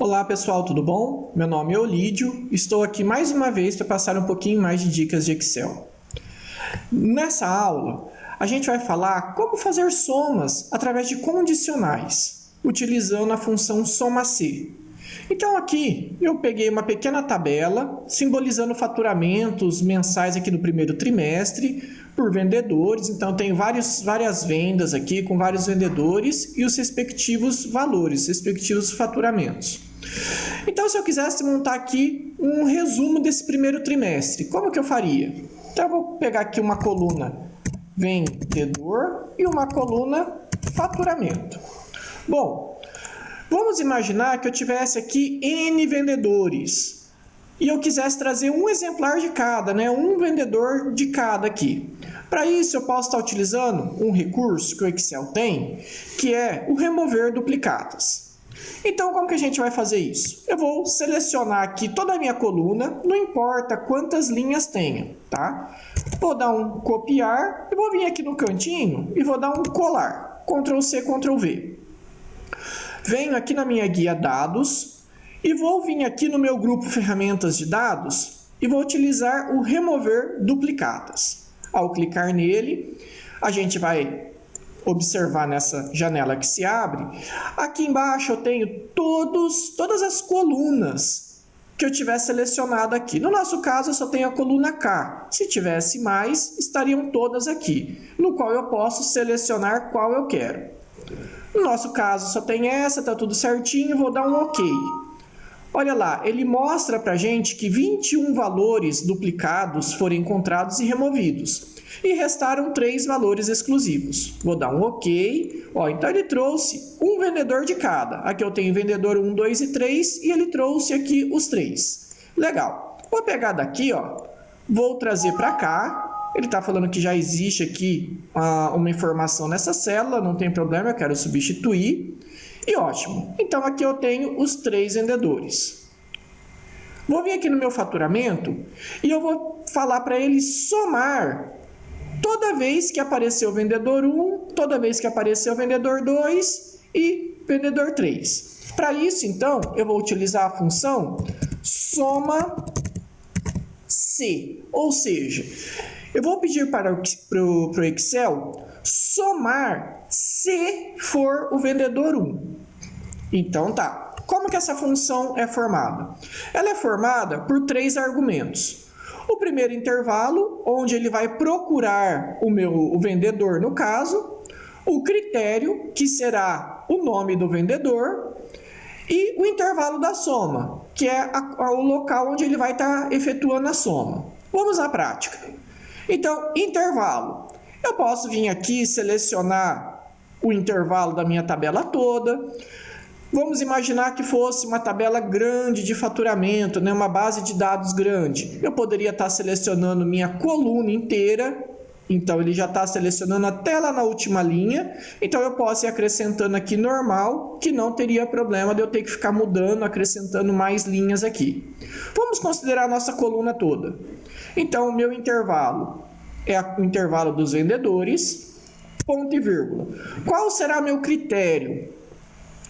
Olá pessoal, tudo bom? Meu nome é Olídio, estou aqui mais uma vez para passar um pouquinho mais de dicas de Excel. Nessa aula, a gente vai falar como fazer somas através de condicionais, utilizando a função soma-se. Então aqui eu peguei uma pequena tabela simbolizando faturamentos mensais aqui do primeiro trimestre por vendedores. Então tem várias vendas aqui com vários vendedores e os respectivos valores, respectivos faturamentos. Então se eu quisesse montar aqui um resumo desse primeiro trimestre, como que eu faria? Então eu vou pegar aqui uma coluna vendedor e uma coluna faturamento. Bom, vamos imaginar que eu tivesse aqui N vendedores e eu quisesse trazer um exemplar de cada, um vendedor de cada aqui. Para isso, eu posso estar utilizando um recurso que o Excel tem, que é o remover duplicatas. Então, como que a gente vai fazer isso? Eu vou selecionar aqui toda a minha coluna, não importa quantas linhas tenha, tá? Vou dar um copiar e vou vir aqui no cantinho e vou dar um colar, Ctrl C, Ctrl V. Venho aqui na minha guia dados e vou vir aqui no meu grupo ferramentas de dados e vou utilizar o remover duplicatas. Ao clicar nele, a gente vai observar nessa janela que se abre. Aqui embaixo eu tenho todas as colunas que eu tiver selecionado aqui. No nosso caso, eu só tenho a coluna K. Se tivesse mais, estariam todas aqui, no qual eu posso selecionar qual eu quero. No nosso caso, só tem essa, está tudo certinho, vou dar um OK. Olha lá, ele mostra para a gente que 21 valores duplicados foram encontrados e removidos. E restaram 3 valores exclusivos. Vou dar um OK. Então ele trouxe um vendedor de cada. Aqui eu tenho vendedor 1, 2 e 3 e ele trouxe aqui os 3. Legal. Vou pegar daqui, vou trazer para cá. Ele está falando que já existe aqui uma informação nessa célula, não tem problema, eu quero substituir. E ótimo. Então aqui eu tenho os 3 vendedores. Vou vir aqui no meu faturamento e eu vou falar para ele somar toda vez que apareceu o vendedor 1, toda vez que apareceu o vendedor 2 e vendedor 3. Para isso, então, eu vou utilizar a função soma-se. Ou seja, eu vou pedir para o Excel somar se for o vendedor 1. Então tá. Como que essa função é formada? Ela é formada por 3 argumentos. O primeiro intervalo, onde ele vai procurar o vendedor no caso, o critério, que será o nome do vendedor, e o intervalo da soma, que é o local onde ele vai estar efetuando a soma. Vamos à prática. Então, intervalo. Eu posso vir aqui selecionar o intervalo da minha tabela toda. Vamos imaginar que fosse uma tabela grande de faturamento, uma base de dados grande. Eu poderia estar selecionando minha coluna inteira, então ele já está selecionando até lá na última linha. Então eu posso ir acrescentando aqui normal, que não teria problema de eu ter que ficar mudando, acrescentando mais linhas aqui. Vamos considerar a nossa coluna toda. Então o meu intervalo é o intervalo dos vendedores, ponto e vírgula. Qual será meu critério?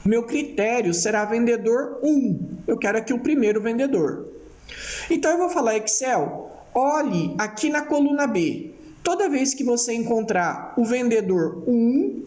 Meu critério será vendedor 1. Eu quero aqui o primeiro vendedor. Então, eu vou falar, Excel, olhe aqui na coluna B. Toda vez que você encontrar o vendedor 1,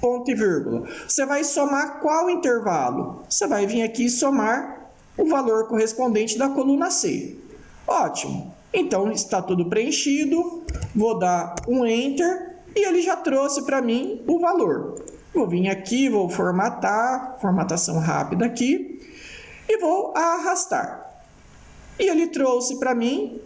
ponto e vírgula, você vai somar qual intervalo? Você vai vir aqui e somar o valor correspondente da coluna C. Ótimo. Então, está tudo preenchido. Vou dar um Enter e ele já trouxe para mim o valor. Vou vir aqui, vou formatar, formatação rápida aqui, e vou arrastar. E ele trouxe para mim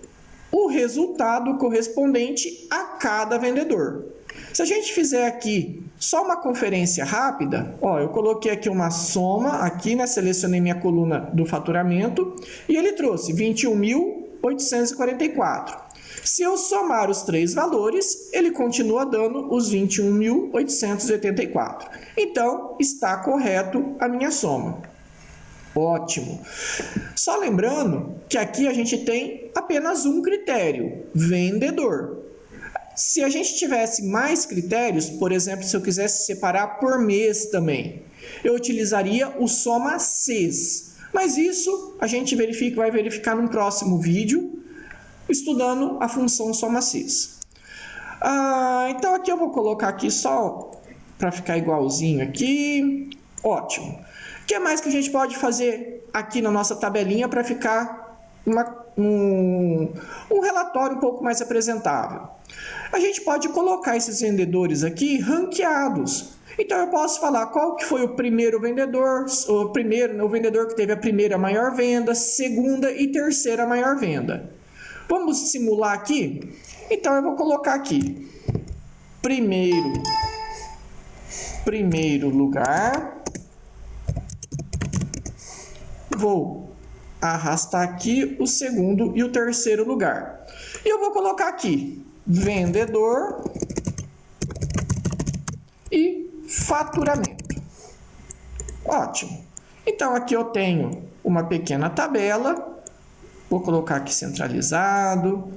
o resultado correspondente a cada vendedor. Se a gente fizer aqui só uma conferência rápida, eu coloquei aqui uma soma, aqui, selecionei minha coluna do faturamento, e ele trouxe 21.844. Se eu somar os 3 valores, ele continua dando os 21.884. Então, está correto a minha soma. Ótimo. Só lembrando que aqui a gente tem apenas um critério, vendedor. Se a gente tivesse mais critérios, por exemplo, se eu quisesse separar por mês também, eu utilizaria o soma Cs. Mas isso a gente vai verificar num próximo vídeo, estudando a função soma Cs. Então aqui eu vou colocar aqui só para ficar igualzinho aqui. Ótimo. O que mais que a gente pode fazer aqui na nossa tabelinha para ficar um relatório um pouco mais apresentável? A gente pode colocar esses vendedores aqui ranqueados. Então eu posso falar qual que foi o primeiro vendedor, o vendedor que teve a primeira maior venda, segunda e terceira maior venda. Vamos simular aqui? Então eu vou colocar aqui primeiro lugar. Vou arrastar aqui o segundo e o terceiro lugar. E eu vou colocar aqui vendedor e faturamento. Ótimo. Então aqui eu tenho uma pequena tabela. Vou colocar aqui centralizado.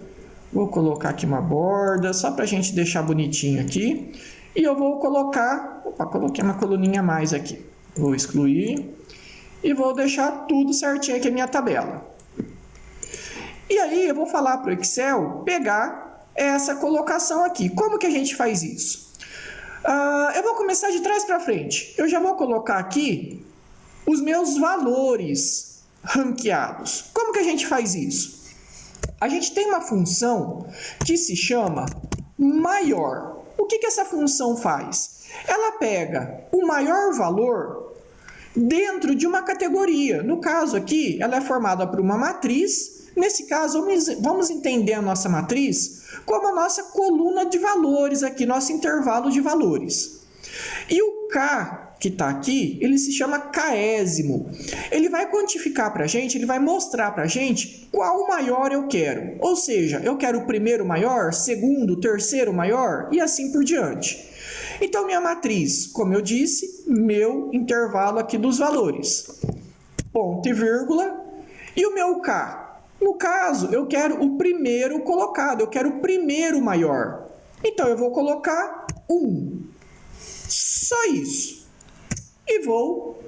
Vou colocar aqui uma borda, só para a gente deixar bonitinho aqui. E eu vou colocar... Opa, coloquei uma coluninha a mais aqui. Vou excluir. E vou deixar tudo certinho aqui a minha tabela. E aí eu vou falar para o Excel pegar essa colocação aqui. Como que a gente faz isso? Eu vou começar de trás para frente. Eu já vou colocar aqui os meus valores ranqueados. Como que a gente faz isso? A gente tem uma função que se chama maior. O que essa função faz? Ela pega o maior valor dentro de uma categoria. No caso aqui, ela é formada por uma matriz. Nesse caso, vamos entender a nossa matriz como a nossa coluna de valores aqui, nosso intervalo de valores. E o K que está aqui, ele se chama Késimo. Ele vai quantificar para a gente, ele vai mostrar para a gente qual maior eu quero. Ou seja, eu quero o primeiro maior, segundo, terceiro maior e assim por diante. Então, minha matriz, como eu disse, meu intervalo aqui dos valores. Ponto e vírgula. E o meu K? No caso, eu quero o primeiro colocado, eu quero o primeiro maior. Então, eu vou colocar 1. Só isso. E vou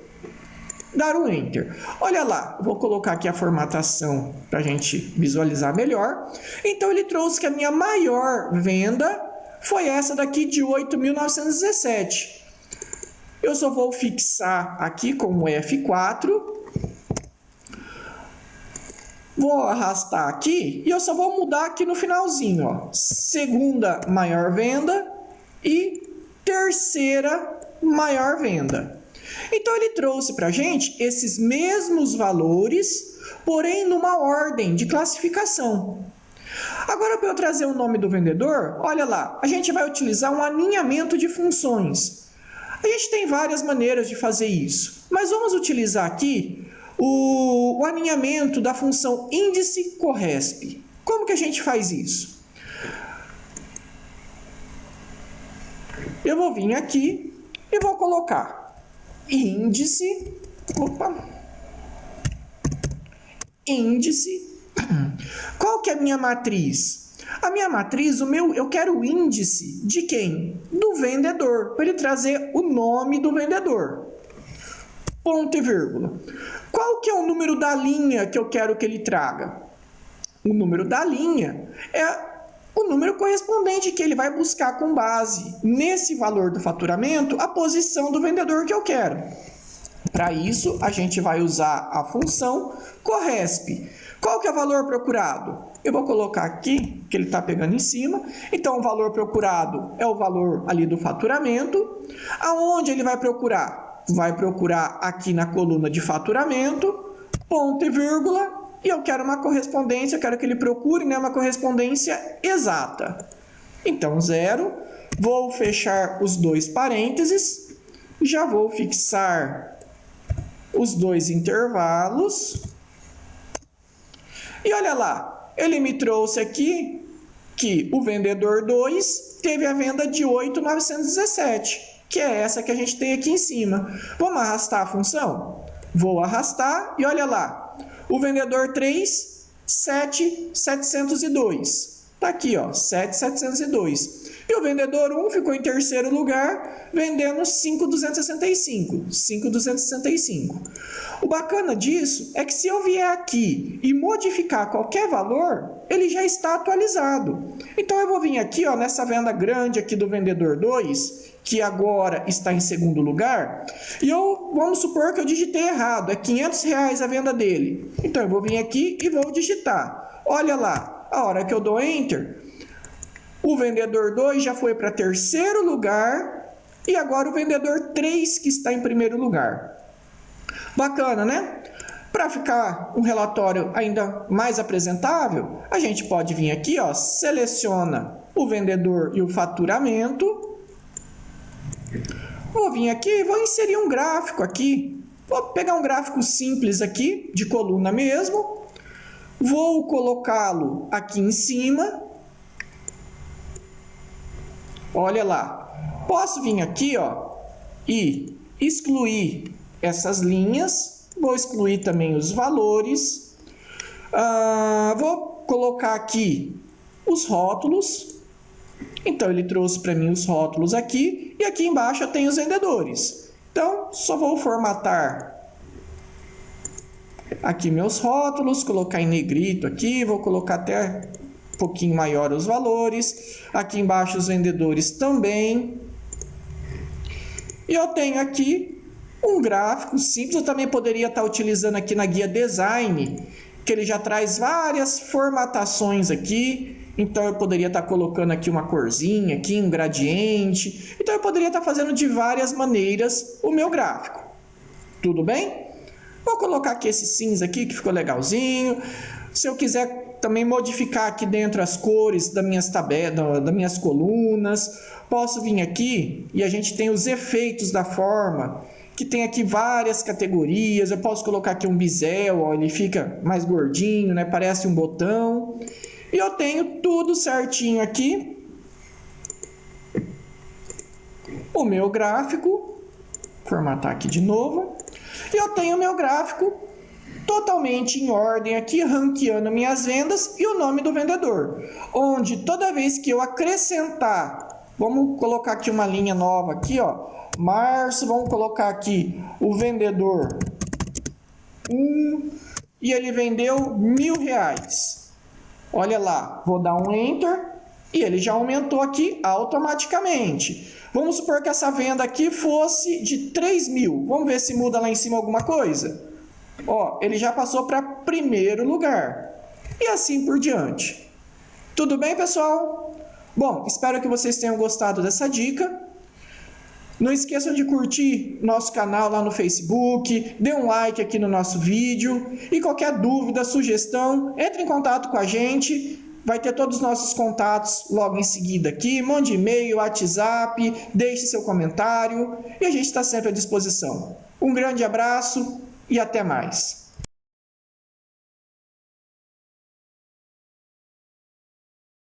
dar um Enter. Olha lá, vou colocar aqui a formatação para a gente visualizar melhor. Então, ele trouxe que a minha maior venda foi essa daqui de 8.917. Eu só vou fixar aqui com o F4. Vou arrastar aqui e eu só vou mudar aqui no finalzinho, ó. Segunda maior venda e terceira maior venda. Então, ele trouxe para a gente esses mesmos valores, porém numa ordem de classificação. Agora, para eu trazer o nome do vendedor, olha lá, a gente vai utilizar um alinhamento de funções. A gente tem várias maneiras de fazer isso, mas vamos utilizar aqui o alinhamento da função índice corresp. Como que a gente faz isso? Eu vou vir aqui e vou colocar índice, qual que é a minha matriz? A minha matriz, eu quero o índice de quem? Do vendedor, para ele trazer o nome do vendedor. Ponto e vírgula. Qual que é o número da linha que eu quero que ele traga? O número da linha é o número correspondente que ele vai buscar com base nesse valor do faturamento a posição do vendedor que eu quero. Para isso, a gente vai usar a função corresp. Qual que é o valor procurado? Eu vou colocar aqui, que ele está pegando em cima. Então, o valor procurado é o valor ali do faturamento. Aonde ele vai procurar? Vai procurar aqui na coluna de faturamento, ponto e vírgula, e eu quero uma correspondência, eu quero que ele procure, né, uma correspondência exata. Então, 0, vou fechar os dois parênteses, já vou fixar os dois intervalos, e olha lá, ele me trouxe aqui que o vendedor 2 teve a venda de 8.917. Que é essa que a gente tem aqui em cima. Vamos arrastar a função? Vou arrastar e olha lá. O vendedor 3, 7.702. Está aqui, ó, 7.702. E o vendedor 1 ficou em terceiro lugar, vendendo 5.265. 5.265. O bacana disso é que se eu vier aqui e modificar qualquer valor, ele já está atualizado. Então eu vou vir aqui, ó, nessa venda grande aqui do vendedor 2, que agora está em segundo lugar, e vamos supor que eu digitei errado, é R$500 a venda dele. Então eu vou vir aqui e vou digitar. Olha lá, a hora que eu dou Enter, o vendedor 2 já foi para terceiro lugar e agora o vendedor 3 que está em primeiro lugar. Bacana, né? Para ficar um relatório ainda mais apresentável, a gente pode vir aqui, ó, seleciona o vendedor e o faturamento. Vou vir aqui e vou inserir um gráfico aqui. Vou pegar um gráfico simples aqui, de coluna mesmo. Vou colocá-lo aqui em cima. Olha lá. Posso vir aqui, ó, e excluir essas linhas. Vou excluir também os valores. Vou colocar aqui os rótulos. Então, ele trouxe para mim os rótulos aqui. E aqui embaixo eu tenho os vendedores. Então, só vou formatar aqui meus rótulos, colocar em negrito aqui. Vou colocar até um pouquinho maior os valores. Aqui embaixo os vendedores também. E eu tenho aqui um gráfico simples. Eu também poderia estar utilizando aqui na guia Design, que ele já traz várias formatações aqui. Então, eu poderia estar colocando aqui uma corzinha, aqui um gradiente. Então, eu poderia estar fazendo de várias maneiras o meu gráfico. Tudo bem? Vou colocar aqui esse cinza aqui, que ficou legalzinho. Se eu quiser também modificar aqui dentro as cores das minhas tabelas, das minhas colunas, posso vir aqui e a gente tem os efeitos da forma, que tem aqui várias categorias. Eu posso colocar aqui um bisel, ó, ele fica mais gordinho, né? Parece um botão. E eu tenho tudo certinho aqui. O meu gráfico. Formatar aqui de novo. E eu tenho o meu gráfico totalmente em ordem aqui, ranqueando minhas vendas e o nome do vendedor. Onde toda vez que eu acrescentar, vamos colocar aqui uma linha nova aqui, ó. Março, vamos colocar aqui o vendedor 1 e ele vendeu R$1.000. Olha lá, vou dar um Enter e ele já aumentou aqui automaticamente. Vamos supor que essa venda aqui fosse de 3.000. Vamos ver se muda lá em cima alguma coisa. Ó, ele já passou para primeiro lugar. E assim por diante. Tudo bem, pessoal? Bom, espero que vocês tenham gostado dessa dica. Não esqueçam de curtir nosso canal lá no Facebook, dê um like aqui no nosso vídeo e qualquer dúvida, sugestão, entre em contato com a gente, vai ter todos os nossos contatos logo em seguida aqui, mande e-mail, WhatsApp, deixe seu comentário e a gente está sempre à disposição. Um grande abraço e até mais!